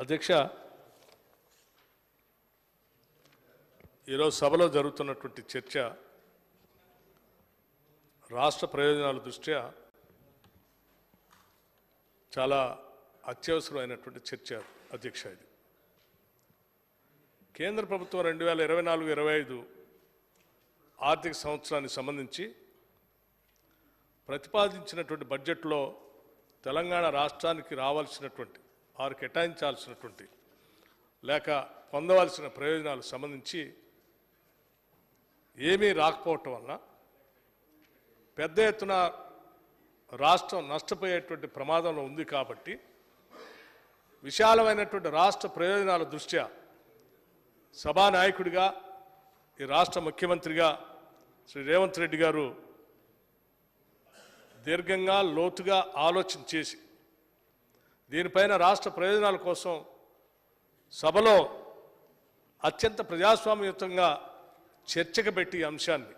అధ్యక్ష, ఈరోజు సభలో జరుగుతున్నటువంటి చర్చ రాష్ట్ర ప్రయోజనాల దృష్ట్యా చాలా అత్యవసరమైనటువంటి చర్చ అధ్యక్ష. ఇది కేంద్ర ప్రభుత్వం 2024-25 ఆర్థిక సంవత్సరానికి సంబంధించి ప్రతిపాదించినటువంటి బడ్జెట్లో తెలంగాణ రాష్ట్రానికి రావాల్సినటువంటి కేటాయించాల్సినటువంటి లేక పొందవలసిన ప్రయోజనాలకు సంబంధించి ఏమీ రాకపోవటం వలన పెద్ద ఎత్తున రాష్ట్రం నష్టపోయేటువంటి ప్రమాదంలో ఉంది. కాబట్టి విశాలమైనటువంటి రాష్ట్ర ప్రయోజనాల దృష్ట్యా సభానాయకుడిగా ఈ రాష్ట్ర ముఖ్యమంత్రిగా శ్రీ రేవంత్ రెడ్డి గారు దీర్ఘంగా లోతుగా ఆలోచన చేసి దీనిపైన రాష్ట్ర ప్రయోజనాల కోసం సభలో అత్యంత ప్రజాస్వామ్యయుతంగా చర్చకు పెట్టి అంశాన్ని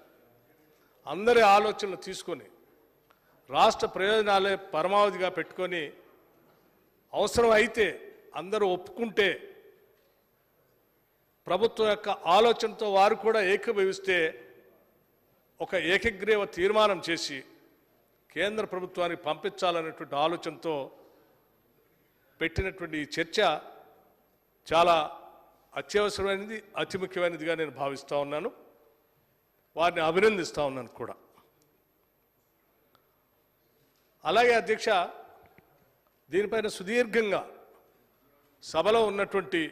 అందరి ఆలోచనలు తీసుకొని రాష్ట్ర ప్రయోజనాలే పరమావధిగా పెట్టుకొని అవసరం అయితే అందరూ ఒప్పుకుంటే ప్రభుత్వం యొక్క ఆలోచనతో వారు కూడా ఏకీభవిస్తే ఒక ఏకగ్రీవ తీర్మానం చేసి కేంద్ర ప్రభుత్వానికి పంపించాలనేటువంటి ఆలోచనతో పెట్టినటువంటి ఈ చర్చ చాలా అత్యవసరమైనది, అతి ముఖ్యమైనదిగా నేను భావిస్తూ ఉన్నాను. వారిని అభినందిస్తూ ఉన్నాను కూడా. అలాగే అధ్యక్ష, దీనిపైన సుదీర్ఘంగా సభలో ఉన్నటువంటి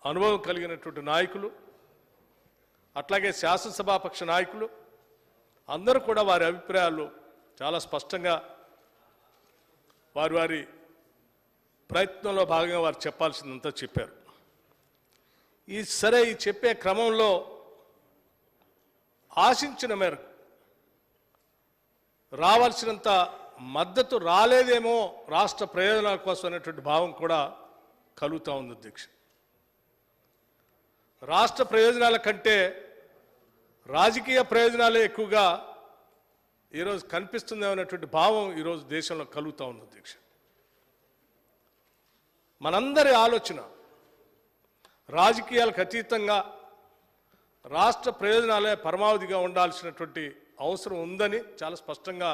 అనుభవం కలిగినటువంటి నాయకులు అట్లాగే శాసనసభాపక్ష నాయకులు అందరూ కూడా వారి అభిప్రాయాలు చాలా స్పష్టంగా వారి ప్రయత్నంలో భాగంగా వారు చెప్పాల్సిందంతా చెప్పారు. ఈ చెప్పే క్రమంలో ఆశించిన మేరకు రావాల్సినంత మద్దతు రాలేదేమో రాష్ట్ర ప్రయోజనాల కోసం అనేటువంటి భావం కూడా కలుగుతూ ఉంది అధ్యక్ష. రాష్ట్ర ప్రయోజనాల కంటే రాజకీయ ప్రయోజనాలే ఎక్కువగా ఈరోజు కనిపిస్తుందేమనేటువంటి భావం ఈరోజు దేశంలో కలుగుతూ ఉంది అధ్యక్ష. మనందరి ఆలోచన రాజకీయాలకు అతీతంగా రాష్ట్ర ప్రయోజనాలే పరమావధిగా ఉండాల్సినటువంటి అవసరం ఉందని చాలా స్పష్టంగా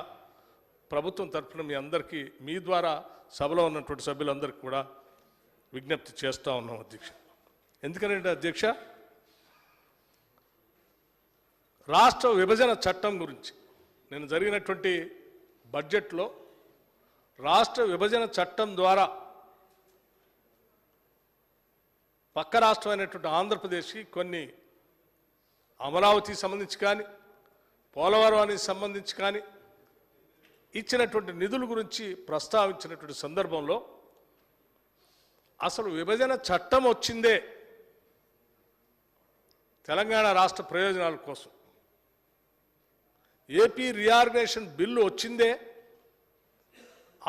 ప్రభుత్వం తరఫున మీ అందరికీ, మీ ద్వారా సభలో ఉన్నటువంటి సభ్యులందరికీ కూడా విజ్ఞప్తి చేస్తూ ఉన్నాం అధ్యక్ష. ఎందుకంటే అధ్యక్ష, రాష్ట్ర విభజన చట్టం గురించి నేను జరిగినటువంటి బడ్జెట్లో రాష్ట్ర విభజన చట్టం ద్వారా పక్క రాష్ట్రమైనటువంటి ఆంధ్రప్రదేశ్కి కొన్ని అమరావతికి సంబంధించి కానీ పోలవరానికి సంబంధించి కానీ ఇచ్చినటువంటి నిధుల గురించి ప్రస్తావించినటువంటి సందర్భంలో అసలు విభజన చట్టం వచ్చిందే తెలంగాణ రాష్ట్ర ప్రయోజనాల కోసం. ఏపీ రీఆర్గనైజేషన్ బిల్లు వచ్చిందే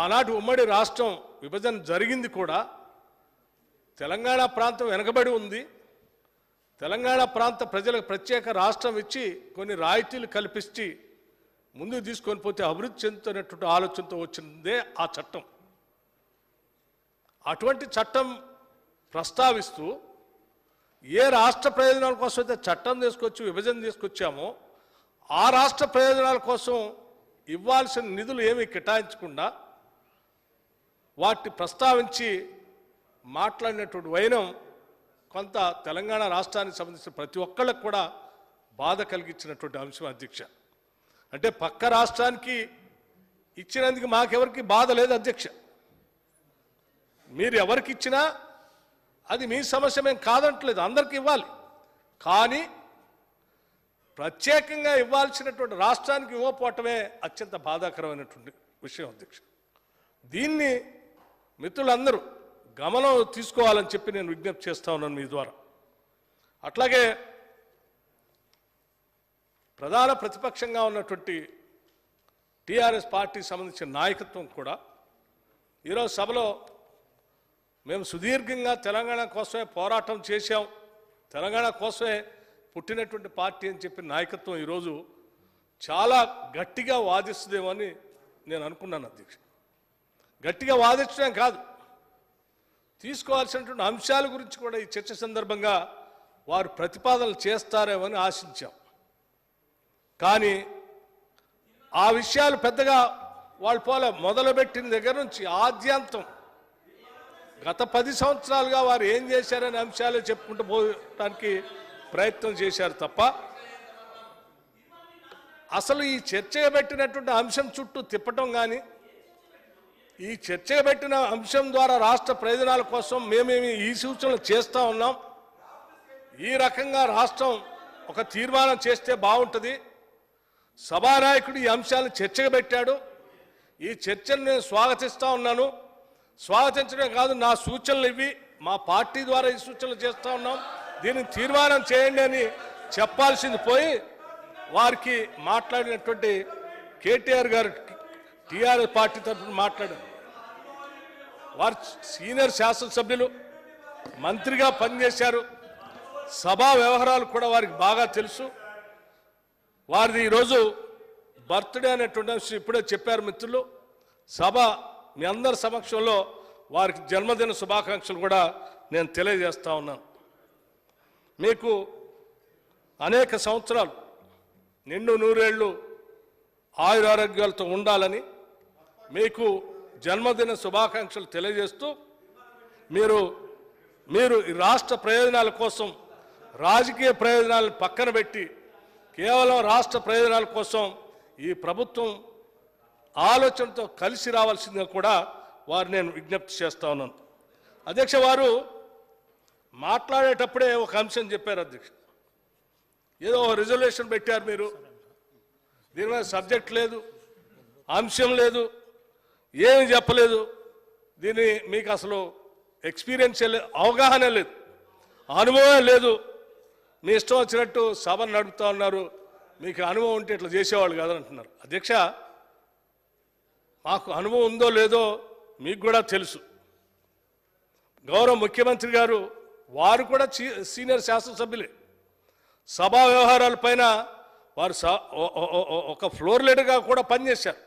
ఆనాటి ఉమ్మడి రాష్ట్రం విభజన జరిగింది కూడా తెలంగాణ ప్రాంతం వెనకబడి ఉంది, తెలంగాణ ప్రాంత ప్రజలకు ప్రత్యేక రాష్ట్రం ఇచ్చి కొన్ని రాయితీలు కల్పించి ముందుకు తీసుకొని పోతే అభివృద్ధి చెందుతున్నటువంటి ఆలోచనతో వచ్చిందే ఆ చట్టం. అటువంటి చట్టం ప్రస్తావిస్తూ ఏ రాష్ట్ర ప్రయోజనాల కోసం అయితే చట్టం తీసుకొచ్చి విభజన తీసుకొచ్చామో ఆ రాష్ట్ర ప్రయోజనాల కోసం ఇవ్వాల్సిన నిధులు ఏమీ కేటాయించకుండా వాటిని ప్రస్తావించి మాట్లాడినటువంటి వైనం కొంత తెలంగాణ రాష్ట్రానికి సంబంధించిన ప్రతి ఒక్కళ్ళకు కూడా బాధ కలిగించినటువంటి అంశం అధ్యక్ష. అంటే పక్క రాష్ట్రానికి ఇచ్చినందుకు మాకెవరికి బాధ లేదు అధ్యక్ష. మీరు ఎవరికి ఇచ్చినా అది మీ సమస్య, మేము కాదంటలేదు, అందరికి ఇవ్వాలి. కానీ ప్రత్యేకంగా ఇవ్వాల్సినటువంటి రాష్ట్రానికి ఇవ్వకపోవటమే అత్యంత బాధాకరమైనటువంటి విషయం అధ్యక్ష. దీన్ని మిత్రులందరూ గమనం తీసుకోవాలని చెప్పి నేను విజ్ఞప్తి చేస్తా ఉన్నాను మీ ద్వారా. అట్లాగే ప్రధాన ప్రతిపక్షంగా ఉన్నటువంటి టీఆర్ఎస్ పార్టీకి సంబంధించిన నాయకత్వం కూడా ఈరోజు సభలో మేము సుదీర్ఘంగా తెలంగాణ కోసమే పోరాటం చేశాం, తెలంగాణ కోసమే పుట్టినటువంటి పార్టీ అని చెప్పిన నాయకత్వం ఈరోజు చాలా గట్టిగా వాదిస్తుందేమో అని నేను అనుకున్నాను అధ్యక్ష. గట్టిగా వాదించడం కాదు, తీసుకోవాల్సినటువంటి అంశాల గురించి కూడా ఈ చర్చ సందర్భంగా వారు ప్రతిపాదనలు చేస్తారేమని ఆశించాం. కానీ ఆ విషయాలు పెద్దగా వాళ్ళు మొదలుపెట్టిన దగ్గర నుంచి ఆద్యంతం గత 10 సంవత్సరాలుగా వారు ఏం చేశారనే అంశాలు చెప్పుకుంటూ పోవడానికి ప్రయత్నం చేశారు తప్ప అసలు ఈ చర్చగా పెట్టినటువంటి అంశం చుట్టూ తిప్పటం కానీ, ఈ చర్చగా పెట్టిన అంశం ద్వారా రాష్ట్ర ప్రయోజనాల కోసం మేమేమి ఈ సూచనలు చేస్తూ ఉన్నాం, ఈ రకంగా రాష్ట్రం ఒక తీర్మానం చేస్తే బాగుంటుంది, సభానాయకుడు ఈ అంశాలను చర్చగా పెట్టాడు, ఈ చర్చను నేను స్వాగతిస్తూ ఉన్నాను, స్వాగతించడమే కాదు నా సూచనలు ఇవి, మా పార్టీ ద్వారా ఈ సూచనలు చేస్తూ ఉన్నాం, దీన్ని తీర్మానం చేయండి అని చెప్పాల్సింది పోయి వారికి మాట్లాడినటువంటి కేటీఆర్ గారు టీఆర్ఎస్ పార్టీ తరఫున మాట్లాడారు. వారు సీనియర్ శాసనసభ్యులు, మంత్రిగా పనిచేశారు, సభా వ్యవహారాలు కూడా వారికి బాగా తెలుసు. వారిది ఈరోజు బర్త్డే అనేటువంటి విషయం ఇప్పుడే చెప్పారు మిత్రులు. సభ మీ అందరి సమక్షంలో వారికి జన్మదిన శుభాకాంక్షలు కూడా నేను తెలియజేస్తా ఉన్నాను. మీకు అనేక సంవత్సరాలు నిండు నూరేళ్లు ఆయురారోగ్యాలతో ఉండాలని మీకు జన్మదిన శుభాకాంక్షలు తెలియజేస్తూ మీరు ఈ రాష్ట్ర ప్రయోజనాల కోసం రాజకీయ ప్రయోజనాలను పక్కన పెట్టి కేవలం రాష్ట్ర ప్రయోజనాల కోసం ఈ ప్రభుత్వం ఆలోచనతో కలిసి రావాల్సిందిగా కూడా వారు నేను విజ్ఞప్తి చేస్తా ఉన్నాను. అధ్యక్ష, వారు మాట్లాడేటప్పుడే ఒక అంశం చెప్పారు. అధ్యక్ష, ఏదో రిజల్యూషన్ పెట్టారు, మీరు దీని మీద సబ్జెక్ట్ లేదు, అంశం లేదు, ఏమి చెప్పలేదు, దీన్ని మీకు అసలు ఎక్స్పీరియన్స్ లేదు, అవగాహన లేదు, అనుభవం లేదు, మీ ఇష్టం వచ్చినట్టు సభను నడుపుతా ఉన్నారు, మీకు అనుభవం ఉంటే ఇట్లా చేసేవాళ్ళు కాదని అంటున్నారు. అధ్యక్ష, మాకు అనుభవం ఉందో లేదో మీకు కూడా తెలుసు. గౌరవ ముఖ్యమంత్రి గారు వారు కూడా సీనియర్ శాసనసభ్యులే. సభా వ్యవహారాలపైన వారు ఒక ఫ్లోర్ లీడర్గా కూడా పనిచేశారు,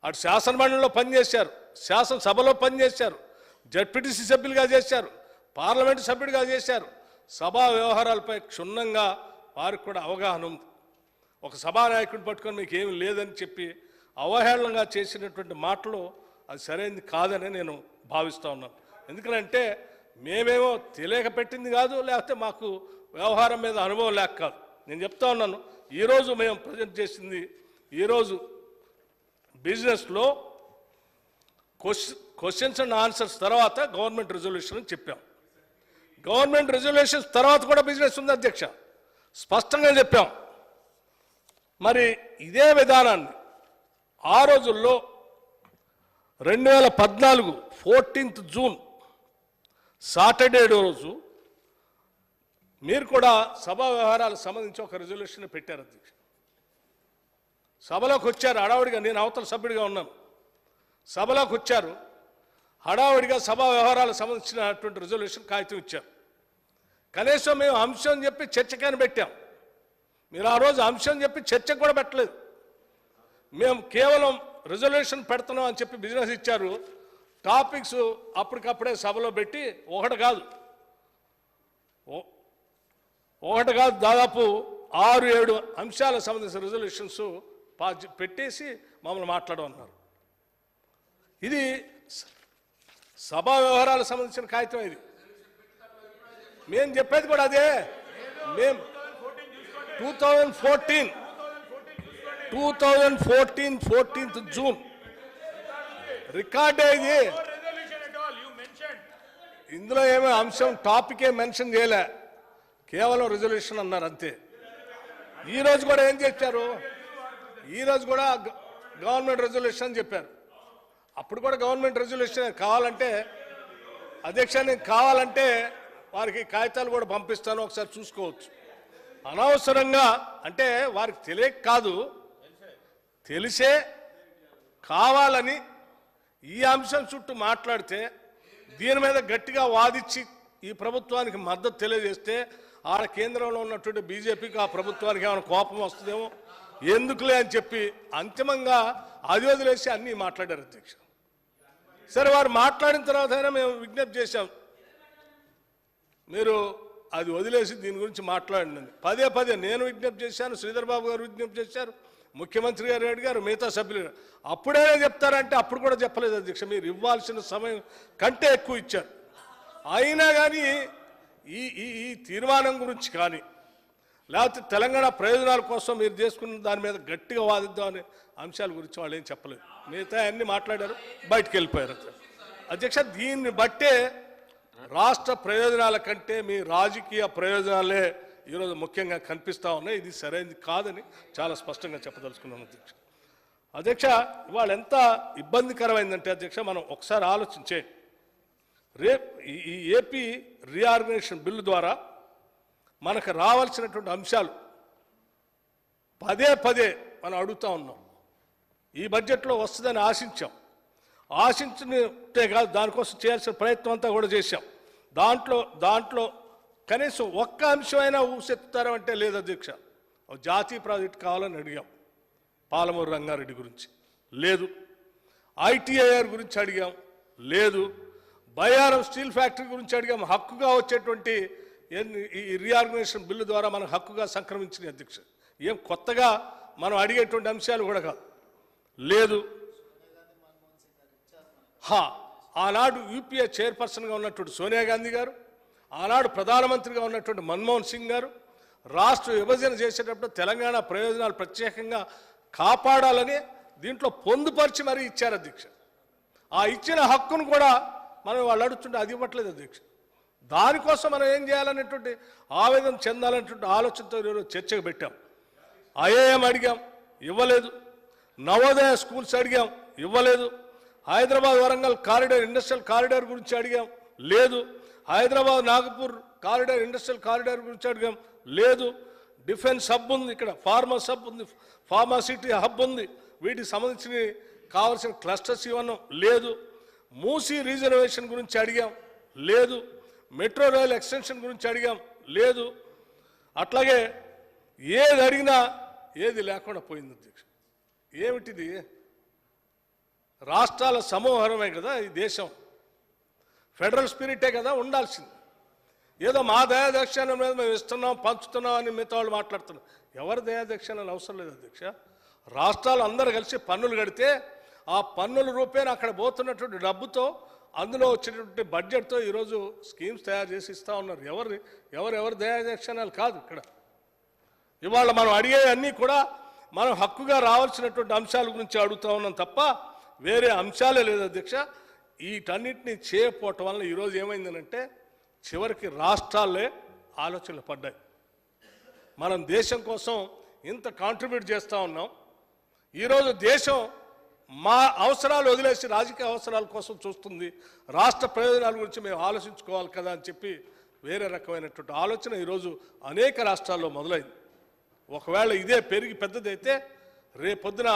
అటు శాసనమండలిలో పనిచేశారు, శాసనసభలో పనిచేశారు, జడ్పీటీసీ సభ్యులుగా చేశారు, పార్లమెంటు సభ్యుడిగా చేశారు. సభా వ్యవహారాలపై క్షుణ్ణంగా వారికి కూడా అవగాహన ఉంది. ఒక సభానాయకుడిని పట్టుకొని మీకు ఏమి లేదని చెప్పి అవహేళనగా చేసినటువంటి మాటలు అది సరైనది కాదని నేను భావిస్తూ ఉన్నాను. ఎందుకంటే మేమేమో తెలియక పెట్టింది కాదు, లేకపోతే మాకు వ్యవహారం మీద అనుభవం లేక కాదు. నేను చెప్తా ఉన్నాను, ఈరోజు మేము ప్రజెంట్ చేసింది, ఈరోజు బిజినెస్లో క్వశ్చన్స్ అండ్ ఆన్సర్స్ తర్వాత గవర్నమెంట్ రిజల్యూషన్ అని చెప్పాం. గవర్నమెంట్ రిజల్యూషన్స్ తర్వాత కూడా బిజినెస్ ఉంది అధ్యక్ష, స్పష్టంగా చెప్పాం. మరి ఇదే విధానాన్ని ఆ రోజుల్లో 2014 14th జూన్ సాటర్డే రోజు మీరు కూడా సభా వ్యవహారాలకు సంబంధించి ఒక రిజల్యూషన్ పెట్టారు అధ్యక్ష. సభలోకి వచ్చారు హడావుడిగా, నేను అవతల సభ్యుడిగా ఉన్నాను, సభలోకి వచ్చారు హడావుడిగా, సభా వ్యవహారాలకు సంబంధించినటువంటి రిజల్యూషన్ కాగితం ఇచ్చారు. కనీసం మేము అంశం చెప్పి చర్చకని పెట్టాం, మీరు ఆ రోజు అంశం చెప్పి చర్చకు కూడా పెట్టలేదు. మేము కేవలం రిజల్యూషన్ పెడుతున్నాం అని చెప్పి బిజినెస్ ఇచ్చారు. టాపిక్స్ అప్పటికప్పుడే సభలో పెట్టి ఒకటి కాదు దాదాపు 6-7 అంశాలకు సంబంధించిన రిజల్యూషన్స్ పెట్టేసి మమ్మల్ని మాట్లాడమన్నారు. ఇది సభా వ్యవహారాలకు సంబంధించిన కాగితం. ఇది మేము చెప్పేది కూడా అదే. మేము 2014 14th జూన్ రికార్డ్ అయ్యి ఇందులో ఏమో అంశం టాపికే మెన్షన్ చేయలే, కేవలం రిజల్యూషన్ అన్నారు అంతే. ఈరోజు కూడా ఏం చేశారు, ఈరోజు కూడా గవర్నమెంట్ రిజల్యూషన్ అని చెప్పారు. అప్పుడు కూడా గవర్నమెంట్ రిజల్యూషన్ కావాలంటే అధ్యక్ష, నేను కావాలంటే వారికి కాగితాలు కూడా పంపిస్తాను, ఒకసారి చూసుకోవచ్చు. అనవసరంగా అంటే వారికి తెలియక కాదు, తెలిసే కావాలని ఈ అంశం చుట్టూ మాట్లాడితే దీని మీద గట్టిగా వాదించి ఈ ప్రభుత్వానికి మద్దతు తెలియజేస్తే ఆడ కేంద్రంలో ఉన్నటువంటి బీజేపీకి ఆ ప్రభుత్వానికి ఏమైనా కోపం వస్తుందేమో, ఎందుకులే అని చెప్పి అంతిమంగా అది వదిలేసి అన్నీ మాట్లాడారు అధ్యక్ష. సరే వారు మాట్లాడిన తర్వాత అయినా మేము విజ్ఞప్తి చేశాం, మీరు అది వదిలేసి దీని గురించి మాట్లాడండి. పదే పదే నేను విజ్ఞప్తి చేశాను, శ్రీధర్ బాబు గారు విజ్ఞప్తి చేశారు, ముఖ్యమంత్రి గారు అడిగారు, మిగతా సభ్యులు అప్పుడైనా చెప్తారంటే అప్పుడు కూడా చెప్పలేదు అధ్యక్ష. మీరు ఇవ్వాల్సిన సమయం కంటే ఎక్కువ ఇచ్చారు. అయినా కానీ ఈ ఈ తీర్మానం గురించి కానీ లేకపోతే తెలంగాణ ప్రయోజనాల కోసం మీరు చేసుకున్న దాని మీద గట్టిగా వాదిద్దాం అనే అంశాల గురించి వాళ్ళు ఏం చెప్పలేదు. మిగతా అన్ని మాట్లాడారు, బయటకు వెళ్ళిపోయారు అధ్యక్ష. దీన్ని బట్టే రాష్ట్ర ప్రయోజనాల కంటే మీ రాజకీయ ప్రయోజనాలే ఈరోజు ముఖ్యంగా కనిపిస్తూ ఉన్నాయి. ఇది సరైనది కాదని చాలా స్పష్టంగా చెప్పదలుచుకున్నాను అధ్యక్ష. అధ్యక్ష, ఇవాళ ఎంత ఇబ్బందికరమైందంటే అధ్యక్ష, మనం ఒకసారి ఆలోచించే ఈ ఏపీ రీఆర్గనైజేషన్ బిల్లు ద్వారా మనకు రావాల్సినటువంటి అంశాలు పదే పదే మనం అడుగుతూ ఉన్నాం. ఈ బడ్జెట్లో వస్తుందని ఆశించినట్టే కాదు, దానికోసం చేయాల్సిన ప్రయత్నం అంతా కూడా చేశాం. దాంట్లో కనీసం ఒక్క అంశమైనా ఊసెత్తుతారంటే లేదు అధ్యక్ష. జాతీయ ప్రాజెక్టు కావాలని అడిగాం, పాలమూరు రంగారెడ్డి గురించి లేదు. ఐటీఐఆర్ గురించి అడిగాం, లేదు. బయ్యారం స్టీల్ ఫ్యాక్టరీ గురించి అడిగాం, హక్కుగా వచ్చేటువంటి ఈ రీఆర్గనైజేషన్ బిల్లు ద్వారా మనకు హక్కుగా సంక్రమించిన అధ్యక్ష. ఏం కొత్తగా మనం అడిగేటువంటి అంశాలు కూడా కాదు, లేదు. ఆనాడు యూపీఏ చైర్పర్సన్గా ఉన్నటువంటి సోనియా గాంధీ గారు, ఆనాడు ప్రధానమంత్రిగా ఉన్నటువంటి మన్మోహన్ సింగ్ గారు రాష్ట్ర విభజన చేసేటప్పుడు తెలంగాణ ప్రయోజనాలు ప్రత్యేకంగా కాపాడాలని దీంట్లో పొందుపరిచి మరీ ఇచ్చారు అధ్యక్ష. ఆ ఇచ్చిన హక్కును కూడా మనం వాళ్ళు అడుగుతుంటే అది ఇవ్వట్లేదు అధ్యక్ష. దానికోసం మనం ఏం చేయాలనేటువంటి ఆవేదన చెందాలనేటువంటి ఆలోచనతో ఈరోజు చర్చకు పెట్టాం. ఐఏఎం అడిగాం, ఇవ్వలేదు. నవోదయ స్కూల్స్ అడిగాం, ఇవ్వలేదు. Hyderabad Warangal corridor industrial corridor గురించి అడిగాం, లేదు. Hyderabad Nagpur corridor industrial corridor గురించి అడిగాం, లేదు. డిఫెన్స్ హబ్ ఉంది, ఇక్కడ ఫార్మస్ హబ్ ఉంది, ఫార్మాసిటీ హబ్ ఉంది, వీటికి సంబంధించి కావాల్సిన క్లస్టర్స్ ఇవ్వను, లేదు. మూసీ రిజర్వేషన్ గురించి అడిగాం, లేదు. మెట్రో రైల్ ఎక్స్టెన్షన్ గురించి అడిగాం, లేదు. అట్లాగే ఏది అడిగినా ఏది లేకుండా పోయింది అధ్యక్ష. ఏమిటిది? రాష్ట్రాల సమూహమే కదా ఈ దేశం, ఫెడరల్ స్పిరిటే కదా ఉండాల్సింది. ఏదో మా దయాదక్షిణం మీద మేము ఇస్తున్నాం, పంచుతున్నాం అని మిగతా వాళ్ళు మాట్లాడుతున్నాం. ఎవరి దయాదక్షిణాలు అవసరం లేదు అధ్యక్ష. రాష్ట్రాలు అందరూ కలిసి పన్నులు కడితే ఆ పన్నుల రూపేణ అక్కడ పోతున్నటువంటి డబ్బుతో, అందులో వచ్చేటువంటి బడ్జెట్తో ఈరోజు స్కీమ్స్ తయారు చేసి ఇస్తూ ఉన్నారు. ఎవరి దయాదక్షిణాలు కాదు ఇక్కడ. ఇవాళ మనం అడిగే అన్నీ కూడా మనం హక్కుగా రావాల్సినటువంటి అంశాల గురించి అడుగుతూ ఉన్నాం తప్ప వేరే అంశాలే లేదు అధ్యక్ష. వీటన్నిటినీ చేయకపోవటం వల్ల ఈరోజు ఏమైందనంటే చివరికి రాష్ట్రాలే ఆలోచనలు పడ్డాయి. మనం దేశం కోసం ఇంత కాంట్రిబ్యూట్ చేస్తూ ఉన్నాం. ఈరోజు దేశం మా అవసరాలు వదిలేసి రాజకీయ అవసరాల కోసం చూస్తుంది. రాష్ట్ర ప్రయోజనాల గురించి మేము ఆలోచించుకోవాలి కదా అని చెప్పి వేరే రకమైనటువంటి ఆలోచన ఈరోజు అనేక రాష్ట్రాల్లో మొదలైంది. ఒకవేళ ఇదే పెరిగి పెద్దదైతే రేపొద్దున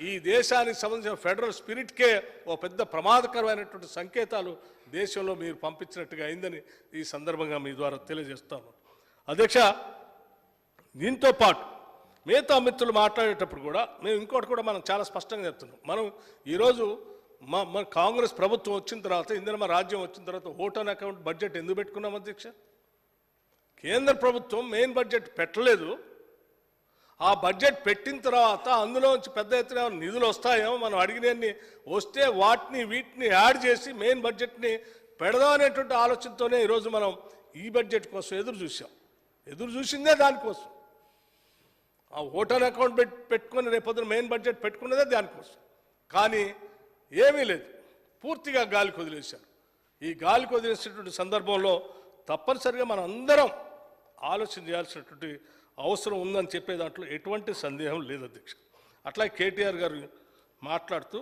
ఈ దేశానికి సంబంధించిన ఫెడరల్ స్పిరిట్కే ఓ పెద్ద ప్రమాదకరమైనటువంటి సంకేతాలు దేశంలో మీరు పంపించినట్టుగా అయిందని ఈ సందర్భంగా మీ ద్వారా తెలియజేస్తాను అధ్యక్ష. దీంతో పాటు మిగతా మిత్రులు మాట్లాడేటప్పుడు కూడా మేము ఇంకోటి కూడా మనం చాలా స్పష్టంగా చెప్తున్నాం. మనం ఈరోజు మన కాంగ్రెస్ ప్రభుత్వం వచ్చిన తర్వాత, ఇందిరమ్మ రాజ్యం వచ్చిన తర్వాత ఓట్ ఆన్ అకౌంట్ బడ్జెట్ ఎందుకు పెట్టుకున్నాం అధ్యక్ష? కేంద్ర ప్రభుత్వం మెయిన్ బడ్జెట్ పెట్టలేదు. ఆ బడ్జెట్ పెట్టిన తర్వాత అందులోంచి పెద్ద ఎత్తున నిధులు వస్తాయేమో, మనం అడిగినన్ని వస్తే వీటిని యాడ్ చేసి మెయిన్ బడ్జెట్ని పెడదాం అనేటువంటి ఆలోచనతోనే ఈరోజు మనం ఈ బడ్జెట్ కోసం ఎదురు చూసిందే దానికోసం. ఆ ఓటర్ అకౌంట్ పెట్టుకుని రేపొద్దున మెయిన్ బడ్జెట్ పెట్టుకున్నదే దానికోసం. కానీ ఏమీ లేదు, పూర్తిగా గాలికి వదిలేశారు. ఈ గాలికి వదిలేసినటువంటి సందర్భంలో తప్పనిసరిగా మనం అందరం ఆలోచన చేయాల్సినటువంటి అవసరం ఉందని చెప్పే దాంట్లో ఎటువంటి సందేహం లేదు అధ్యక్ష. అట్లా కేటీఆర్ గారు మాట్లాడుతూ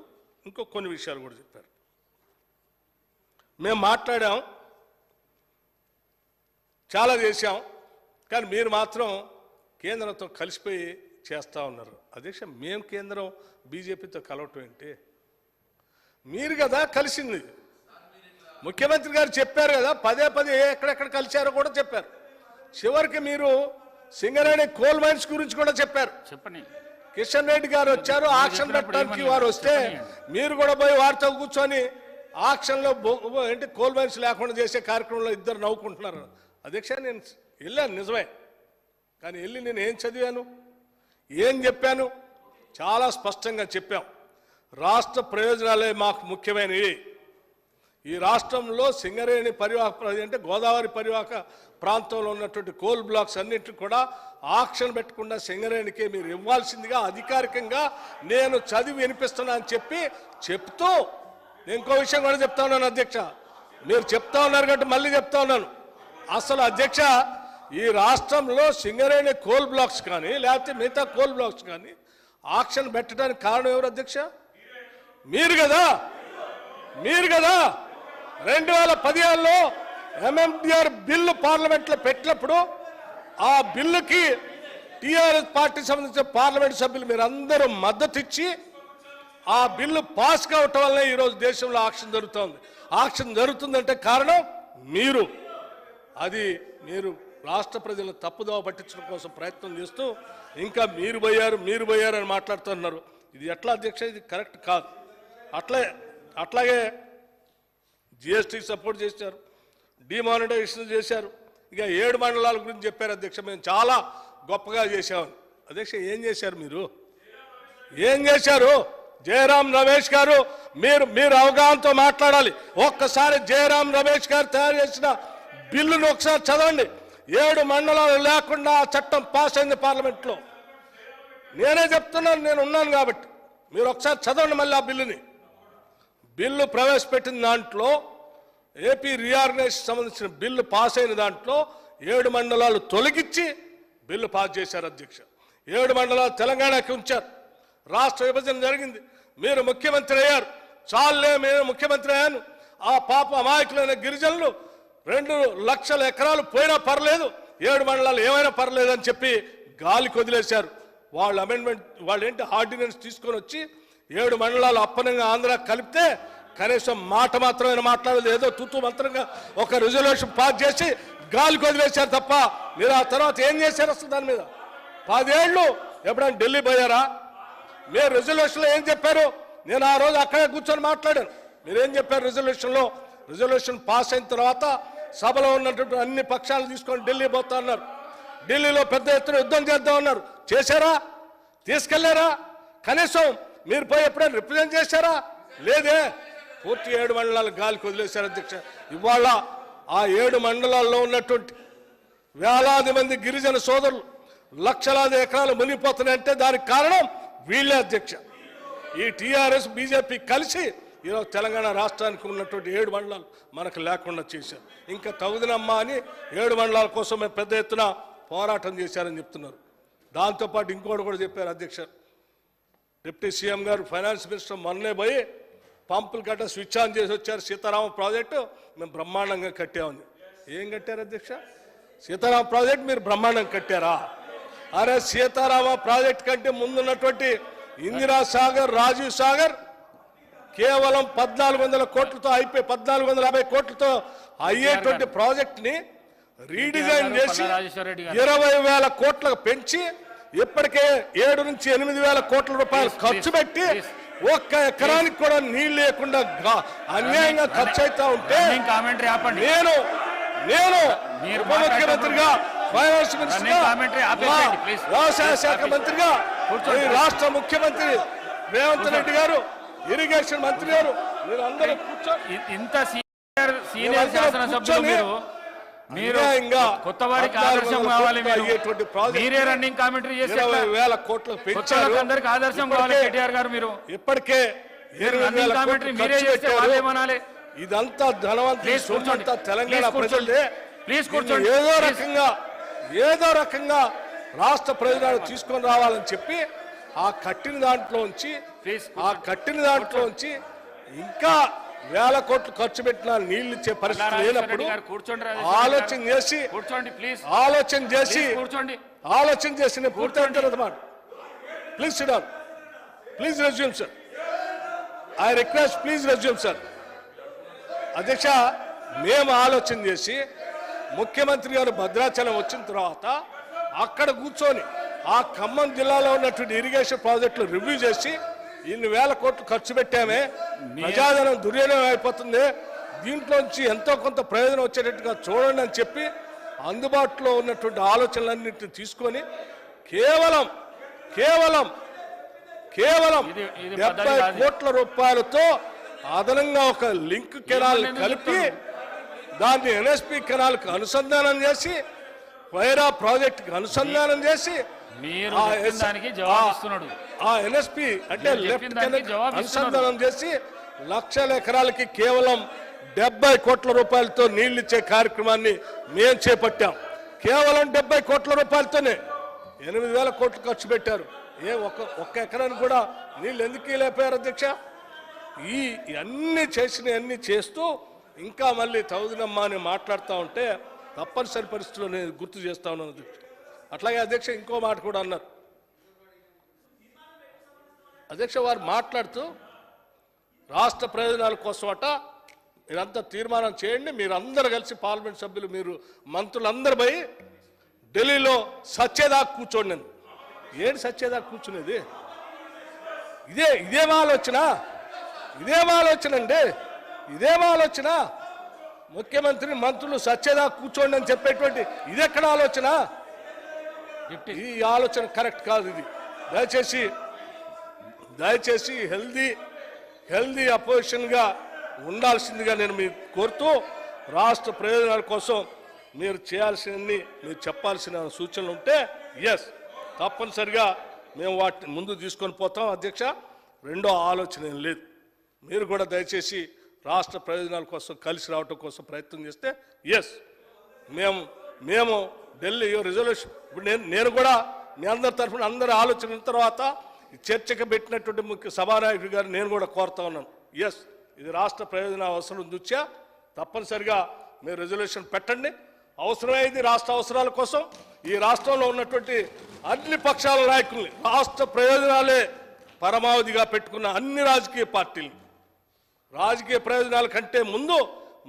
కొన్ని విషయాలు కూడా చెప్పారు. మేము మాట్లాడాం, చాలా చేశాం, కానీ మీరు మాత్రం కేంద్రంతో కలిసిపోయి చేస్తూ ఉన్నారు అధ్యక్ష. మేము కేంద్రం బీజేపీతో కలవటం ఏంటి? మీరు కదా కలిసింది. ముఖ్యమంత్రి గారు చెప్పారు కదా, పదే ఎక్కడెక్కడ కలిశారో కూడా చెప్పారు. చివరికి మీరు సింగరేణి కోల్ మైన్స్ గురించి కూడా చెప్పారు. చెప్పండి. కిషన్ రెడ్డి గారు వచ్చారు, ఆక్షన్ పెట్టడానికి వారు వస్తే మీరు కూడా పోయి వారితో కూర్చొని ఆక్షన్లో ఏంటి కోల్ మైన్స్ లేకుండా చేసే కార్యక్రమంలో ఇద్దరు నవ్వుకుంటున్నారు. అధ్యక్ష నేను వెళ్ళాను నిజమే, కానీ వెళ్ళి నేను ఏం చదివాను, ఏం చెప్పాను, చాలా స్పష్టంగా చెప్పాం. రాష్ట్ర ప్రయోజనాలే మాకు ముఖ్యమైనవి. ఈ రాష్ట్రంలో సింగరేణి పరివాహక అంటే గోదావరి పరివాహక ప్రాంతంలో ఉన్నటువంటి కోల్ బ్లాక్స్ అన్నింటినీ కూడా ఆక్షన్ పెట్టకుండా సింగరేణికే మీరు ఇవ్వాల్సిందిగా అధికారికంగా నేను చదివి వినిపిస్తున్నా అని చెప్తూ ఇంకో విషయం కూడా చెప్తా ఉన్నాను అధ్యక్ష. మీరు చెప్తా ఉన్నారు కాబట్టి మళ్ళీ చెప్తా ఉన్నాను. అసలు అధ్యక్ష ఈ రాష్ట్రంలో సింగరేణి కోల్ బ్లాక్స్ కానీ లేకపోతే మిగతా కోల్ బ్లాక్స్ కానీ ఆక్షన్ పెట్టడానికి కారణం ఎవరు అధ్యక్ష? మీరు కదా. 2015లో ఎంఎండిఆర్ బిల్లు పార్లమెంట్లో పెట్టినప్పుడు ఆ బిల్లుకి టీఆర్ఎస్ పార్టీకి సంబంధించిన పార్లమెంట్ సభ్యులు మీరు అందరూ మద్దతు ఇచ్చి ఆ బిల్లు పాస్ కావటం వల్లే ఈరోజు దేశంలో ఆక్షన్ జరుగుతోంది. ఆక్షన్ జరుగుతుందంటే కారణం మీరు. అది మీరు రాష్ట్ర ప్రజలను తప్పుదోవ పట్టించడం కోసం ప్రయత్నం చేస్తూ ఇంకా మీరు పోయారు అని మాట్లాడుతున్నారు. ఇది ఎట్లా అధ్యక్ష? ఇది కరెక్ట్ కాదు. అట్లాగే జిఎస్టీ సపోర్ట్ చేశారు, డిమానిటైజేషన్ చేశారు, ఇక 7 మండలాల గురించి చెప్పారు అధ్యక్ష. మేము చాలా గొప్పగా చేశామని. అధ్యక్ష ఏం చేశారు మీరు? ఏం చేశారు? జయరాం రమేష్ గారు మీరు అవగాహనతో మాట్లాడాలి. ఒక్కసారి జయరాం రమేష్ గారు తయారు చేసిన బిల్లును ఒకసారి చదవండి. 7 మండలాలు లేకుండా ఆ చట్టం పాస్ అయింది పార్లమెంట్లో. నేనే చెప్తున్నాను, నేను ఉన్నాను కాబట్టి. మీరు ఒకసారి చదవండి మళ్ళీ ఆ బిల్లుని. బిల్లు ప్రవేశపెట్టిన దాంట్లో ఏపీ రీఆర్గనైజేషన్ సంబంధించిన బిల్లు పాస్ అయిన దాంట్లో 7 మండలాలు తొలగించి బిల్లు పాస్ చేశారు అధ్యక్ష. 7 మండలాలు తెలంగాణకి ఉంచారు. రాష్ట్ర విభజన జరిగింది, మీరు ముఖ్యమంత్రి అయ్యారు. చాలే నేను ముఖ్యమంత్రి అయ్యాను, ఆ పాప అమాయకులైన గిరిజనులు 2 లక్షల ఎకరాలు పోయినా పర్లేదు, 7 మండలాలు ఏమైనా పర్లేదు అని చెప్పి గాలికి వదిలేశారు. వాళ్ళు ఏంటి ఆర్డినెన్స్ తీసుకొని వచ్చి 7 మండలాలు అప్పనంగా ఆంధ్ర కలిపితే కనీసం మాట మాత్రమే మాట్లాడలేదు. ఏదో తూతూ మంత్రంగా ఒక రిజల్యూషన్ పాస్ చేసి గాలికి వదిలేశారు తప్ప మీరు ఆ తర్వాత ఏం చేశారు అసలు దాని మీద? 10 ఏళ్ళు ఎప్పుడైనా ఢిల్లీ పోయారా? మీరు రిజల్యూషన్లో ఏం చెప్పారు? నేను ఆ రోజు అక్కడే కూర్చొని మాట్లాడాను. మీరేం చెప్పారు రిజల్యూషన్లో? రిజల్యూషన్ పాస్ అయిన తర్వాత సభలో ఉన్నటువంటి అన్ని పక్షాలు తీసుకొని ఢిల్లీ పోతా ఉన్నారు. ఢిల్లీలో పెద్ద ఎత్తున యుద్ధం చేద్దాం ఉన్నారు. చేశారా? తీసుకెళ్లారా? కనీసం మీరు పోయి ఎప్పుడైనా రిప్రజెంట్ చేశారా? లేదే. పూర్తి 7 మండలాలు గాలికి వదిలేశారు అధ్యక్ష. ఇవాళ ఆ 7 మండలాల్లో ఉన్నటువంటి వేలాది మంది గిరిజన సోదరులు లక్షలాది ఎకరాలు మునిగిపోతున్నాయంటే దానికి కారణం వీళ్ళే అధ్యక్ష. ఈ టీఆర్ఎస్ బీజేపీ కలిసి ఈరోజు తెలంగాణ రాష్ట్రానికి ఉన్నటువంటి 7 మండలాలు మనకు లేకుండా చేశారు. ఇంకా తగుదనమ్మా అని 7 మండలాల కోసం పెద్ద ఎత్తున పోరాటం చేశారని చెప్తున్నారు. దాంతోపాటు ఇంకోటి కూడా చెప్పారు అధ్యక్ష. డిప్యూటీ సీఎం గారు ఫైనాన్స్ మినిస్టర్ మొన్నే పోయి పంపులు గట్ట స్విచ్ ఆన్ చేసి వచ్చారు. సీతారామ ప్రాజెక్టు మేము బ్రహ్మాండంగా కట్టామని. ఏం కట్టారు అధ్యక్ష? సీతారామ ప్రాజెక్టు మీరు బ్రహ్మాండంగా కట్టారా? అరే సీతారామ ప్రాజెక్టు కంటే ముందున్నటువంటి ఇందిరా సాగర్, రాజీవ్ సాగర్ కేవలం 1400 కోట్లతో అయిపోయి 1450 కోట్లతో అయ్యేటువంటి ప్రాజెక్ట్ని రీడిజైన్ చేసి 20,000 కోట్లకు పెంచి ఇప్పటికే 7 నుంచి 8,000 కోట్ల రూపాయలు ఖర్చు పెట్టి ఒక్క ఎకరానికి కూడా నీళ్ళు లేకుండా అన్యాయంగా ఖర్చు అవుతా ఉంటే నేను ఉప ముఖ్యమంత్రిగా, ఫైనాన్స్ మినిస్టర్గా, వ్యవసాయ శాఖ మంత్రిగా, రాష్ట్ర ముఖ్యమంత్రి రేవంత్ రెడ్డి గారు, ఇరిగేషన్ మంత్రి గారు, మీరు అందరూ ఇంత సీనియర్ శాసనసభ్యులు మీరు కొత్త వారికి ఆదర్శం కావాలి. మీరే రన్నింగ్ కామెంటరీ చేసి 20,000 కోట్లు పెంచారు. అందరికి ఆదర్శం కావాలి కేటీఆర్ గారు. మీరు ఇప్పటికే రన్నింగ్ కామెంటరీ మీరే చేస్తే వాళ్ళేమనాలి? ఇదంతా ధనవంతులు సొంతంతా తెలంగాణ ప్రజలే. ప్లీజ్ కూర్చోండి. ఏదో రకంగా రాష్ట్ర ప్రయోజనాలు తీసుకొని రావాలని చెప్పి ఆ కట్టిన దాంట్లోంచి ఇంకా 1000 కోట్లు ఖర్చు పెట్టినా నీళ్లు ఇచ్చే పరిస్థితి లేనప్పుడు ఆలోచన చేసి నేను పూర్తి అవుతాను. Please SIT down. Please resume sir. I request please resume sir. అధ్యక్ష, మేము ఆలోచన చేసి ముఖ్యమంత్రి గారు భద్రాచలం వచ్చిన తర్వాత అక్కడ కూర్చొని ఆ ఖమ్మం జిల్లాలో ఉన్నటువంటి ఇరిగేషన్ ప్రాజెక్టులు రివ్యూ చేసి ఇన్ని వేల కోట్లు ఖర్చు పెట్టామే, ప్రజాధనం దుర్వినియోగం అయిపోతుంది, దీంట్లోంచి ఎంతో కొంత ప్రయోజనం వచ్చేటట్టుగా చూడండి అని చెప్పి అందుబాటులో ఉన్నటువంటి ఆలోచనలన్నింటినీ తీసుకొని కేవలం కేవలం కేవలం 70 కోట్ల రూపాయలతో అదనంగా ఒక లింక్ కెనాల్ కలిపి దాన్ని ఎన్ఎస్పి కెనాల్కి అనుసంధానం చేసి వైరా ప్రాజెక్టుకి అనుసంధానం చేసి ఆ ఎన్ఎస్పి అంటే లెఫ్ట్ కెనాల్ అనుసంధానం చేసి లక్షల ఎకరాలకి కేవలం 70 కోట్ల రూపాయలతో నీళ్లు ఇచ్చే కార్యక్రమాన్ని మేము చేపట్టాం. కేవలం 70 కోట్ల రూపాయలతోనే 8,000 కోట్లు ఖర్చు పెట్టారు. ఒక్క ఎకరానికి కూడా నీళ్ళు ఎందుకు లేపారు అధ్యక్ష? అన్ని అన్ని చేస్తూ ఇంకా మళ్ళీ తౌదునమ్మా అని మాట్లాడుతూ ఉంటే తప్పనిసరి పరిస్థితుల్లో నేను గుర్తు చేస్తా ఉన్నాను అధ్యక్ష. అట్లాగే అధ్యక్ష ఇంకో మాట కూడా అన్నారు అధ్యక్ష, వారు మాట్లాడుతూ రాష్ట్ర ప్రయోజనాల కోసం అట మీరంతా తీర్మానం చేయండి, మీరందరూ కలిసి పార్లమెంట్ సభ్యులు మీరు మంత్రులందరూ పోయి ఢిల్లీలో సచ్చేదాకా కూర్చోండి. ఏంటి సచ్చేదాకా కూర్చునేది? ఇదేం ఆలోచన అండి, ఇదేం ఆలోచన? ముఖ్యమంత్రి మంత్రులు సచ్చేదాకా కూర్చోండి అని చెప్పేటువంటి ఇదెక్కడ ఆలోచన? ఈ ఆలోచన కరెక్ట్ కాదు. ఇది దయచేసి హెల్దీ అపోజిషన్గా ఉండాల్సిందిగా నేను మీరు కోరుతూ, రాష్ట్ర ప్రయోజనాల కోసం మీరు చేయాల్సినన్ని మీరు చెప్పాల్సిన సూచనలు ఉంటే తప్పనిసరిగా మేము వాటిని ముందు తీసుకొని పోతాం అధ్యక్ష. రెండో ఆలోచన ఏం లేదు. మీరు కూడా దయచేసి రాష్ట్ర ప్రయోజనాల కోసం కలిసి రావటం కోసం ప్రయత్నం చేస్తే మేము ఢిల్లీ రిజల్యూషన్ ఇప్పుడు నేను కూడా మీ అందరి తరఫున అందరి ఆలోచన తర్వాత చర్చకు పెట్టినటువంటి ముఖ్య సభానాయకుడి గారు నేను కూడా కోరుతా ఉన్నాను. ఇది రాష్ట్ర ప్రయోజన అవసరం దృష్ట్యా తప్పనిసరిగా మీరు రిజల్యూషన్ పెట్టండి. అవసరమైంది రాష్ట్ర అవసరాల కోసం ఈ రాష్ట్రంలో ఉన్నటువంటి అన్ని పక్షాల నాయకుల్ని రాష్ట్ర ప్రయోజనాలే పరమావధిగా పెట్టుకున్న అన్ని రాజకీయ పార్టీలు రాజకీయ ప్రయోజనాల కంటే ముందు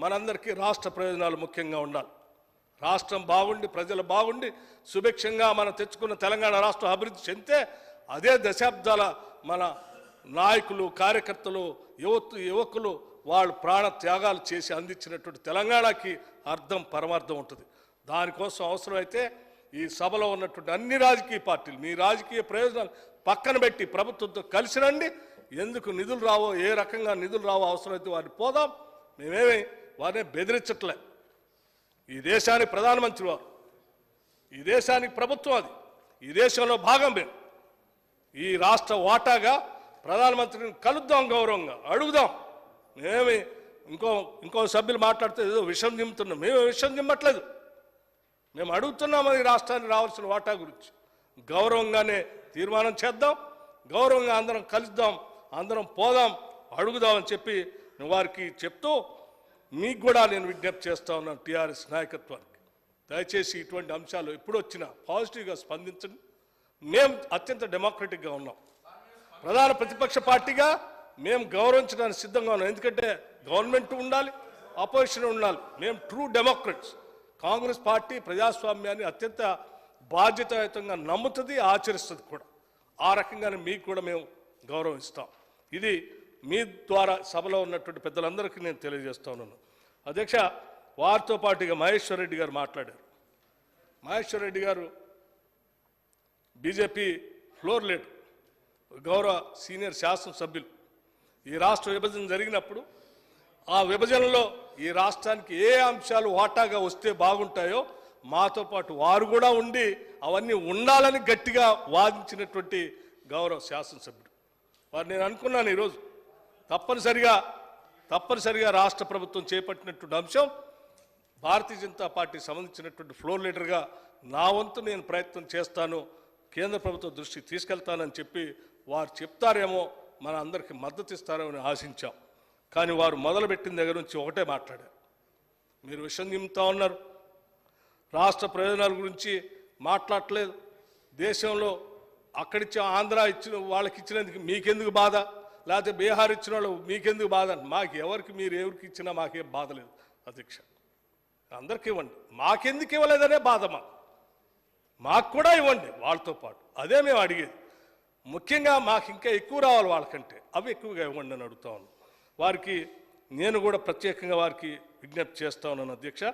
మనందరికీ రాష్ట్ర ప్రయోజనాలు ముఖ్యంగా ఉండాలి. రాష్ట్రం బాగుండి ప్రజలు బాగుండి సుభిక్షంగా మనం తెచ్చుకున్న తెలంగాణ రాష్ట్రం అభివృద్ధి చెందితే అదే దశాబ్దాల మన నాయకులు కార్యకర్తలు యువకులు వాళ్ళు ప్రాణ త్యాగాలు చేసి అందించినటువంటి తెలంగాణకి అర్థం పరమార్థం ఉంటుంది. దానికోసం అవసరమైతే ఈ సభలో ఉన్నటువంటి అన్ని రాజకీయ పార్టీలు మీ రాజకీయ ప్రయోజనాలు పక్కన పెట్టి ప్రభుత్వంతో కలిసి రండి. ఎందుకు నిధులు రావో ఏ రకంగా నిధులు రావో అవసరమైతే వారిని పోదాం. మేమేమి వారిని బెదిరించట్లే. ఈ దేశానికి ప్రధానమంత్రి వారు, ఈ దేశానికి ప్రభుత్వం, అది ఈ దేశంలో భాగం మేము. ఈ రాష్ట్ర వాటాగా ప్రధానమంత్రిని కలుద్దాం, గౌరవంగా అడుగుదాం. మేమేమి ఇంకో సభ్యులు మాట్లాడితే ఏదో విషం దింపుతున్నాం. మేము విషం దిమ్మట్లేదు. మేము అడుగుతున్నాం ఈ రాష్ట్రానికి రావాల్సిన వాటా గురించి. గౌరవంగానే తీర్మానం చేద్దాం, గౌరవంగా అందరం కలుద్దాం, అందరం పోదాం, అడుగుదామని చెప్పి వారికి చెప్తూ మీకు కూడా నేను విజ్ఞప్తి చేస్తా ఉన్నాను టీఆర్ఎస్ నాయకత్వానికి. దయచేసి ఇటువంటి అంశాలు ఎప్పుడు వచ్చినా పాజిటివ్గా స్పందించండి. మేము అత్యంత డెమోక్రటిక్గా ఉన్నాం. ప్రధాన ప్రతిపక్ష పార్టీగా మేము గౌరవించడానికి సిద్ధంగా ఉన్నాం. ఎందుకంటే గవర్నమెంట్ ఉండాలి, అపోజిషన్ ఉండాలి. మేము ట్రూ డెమోక్రట్స్. కాంగ్రెస్ పార్టీ ప్రజాస్వామ్యాన్ని అత్యంత బాధ్యతాయుతంగా నమ్ముతుంది, ఆచరిస్తుంది కూడా. ఆ రకంగానే మీకు కూడా మేము గౌరవం ఇస్తాం. ఇది మీ ద్వారా సభలో ఉన్నటువంటి పెద్దలందరికీ నేను తెలియజేస్తా ఉన్నాను అధ్యక్ష. వారితో పాటుగా మహేశ్వర్ రెడ్డి గారు మాట్లాడారు. మహేశ్వర్ రెడ్డి గారు బీజేపీ ఫ్లోర్ లీడర్, గౌరవ సీనియర్ శాసనసభ్యులు. ఈ రాష్ట్ర విభజన జరిగినప్పుడు ఆ విభజనలో ఈ రాష్ట్రానికి ఏ అంశాలు వాటాగా వస్తే బాగుంటాయో మాతో పాటు వారు కూడా ఉండి అవన్నీ ఉండాలని గట్టిగా వాదించినటువంటి గౌరవ శాసనసభ్యుడు వారు. నేను అనుకున్నాను ఈరోజు తప్పనిసరిగా రాష్ట్ర ప్రభుత్వం చేపట్టినటువంటి అంశం భారతీయ జనతా పార్టీ సంబంధించినటువంటి ఫ్లోర్ లీడర్గా నా వంతు నేను ప్రయత్నం చేస్తాను, కేంద్ర ప్రభుత్వం దృష్టికి తీసుకెళ్తానని చెప్పి వారు చెప్తారేమో, మన అందరికీ మద్దతు ఇస్తారేమని ఆశించాం. కానీ వారు మొదలుపెట్టిన దగ్గర నుంచి ఒకటే మాట్లాడారు. మీరు విషయం నింపుతా ఉన్నారు, రాష్ట్ర ప్రయోజనాల గురించి మాట్లాడలేదు. దేశంలో అక్కడిచ్చి ఆంధ్ర ఇచ్చిన వాళ్ళకి ఇచ్చినందుకు మీకెందుకు బాధ, లేకపోతే బీహార్ ఇచ్చిన వాళ్ళు మీకెందుకు బాధ? మాకు మీరు ఎవరికి ఇచ్చినా మాకేం బాధ లేదు అధ్యక్ష. అందరికీ ఇవ్వండి, మాకెందుకు ఇవ్వలేదనే బాధ మాకు కూడా ఇవ్వండి వాళ్ళతో పాటు. అదే మేము అడిగేది. ముఖ్యంగా మాకు ఇంకా ఎక్కువ రావాలి వాళ్ళకంటే, అవి ఎక్కువగా ఇవ్వండి అని అడుగుతా ఉన్నాను. వారికి నేను కూడా ప్రత్యేకంగా వారికి విజ్ఞప్తి చేస్తా ఉన్నాను అధ్యక్ష.